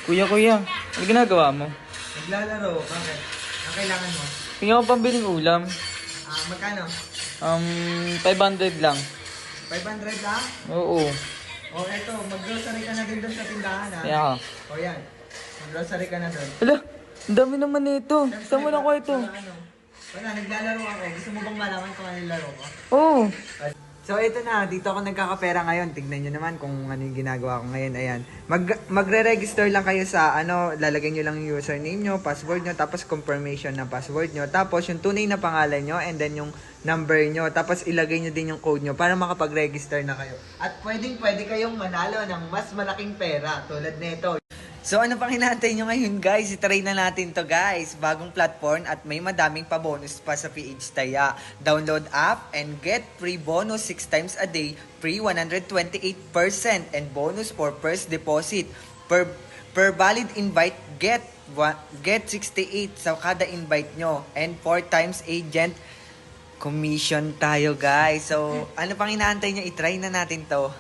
Kuya, ano ginagawa mo? Naglalaro. Bakit? Ang kailangan mo? Tingnan ko pambiling ulam. Magkano? 500 lang. 500 lang? Oo. O eto, mag-grocery ka na din doon sa tindahan ha. Kaya ka. O yan. Mag-grocery ka na doon. Hala, ang dami naman nito. Saan mo nakuha ito? Wala, naglalaro ako. Gusto mo bang malaman kung ano yung laro ko? Oo. So ito na, dito ako nagkakapera ngayon. Tignan nyo naman kung ano yung ginagawa ko ngayon. Ayan. Magre-register lang kayo sa lalagay nyo lang yung username nyo, password nyo, tapos confirmation na password nyo. Tapos yung tunay na pangalan nyo, and then yung number nyo. Tapos ilagay nyo din yung code nyo para makapag-register na kayo. At pwede kayong manalo ng mas malaking pera tulad nito. So ano pang hinahantay nyo ngayon guys? I-try na natin to guys. Bagong platform at may madaming pa-bonus pa sa PH Taya. Download app and get free bonus 6 times a day, free 128% and bonus for first deposit. Per valid invite, get 68 sa kada invite nyo and 4 times agent commission tayo guys. So ano pang hinahantay nyo? I-try na natin to.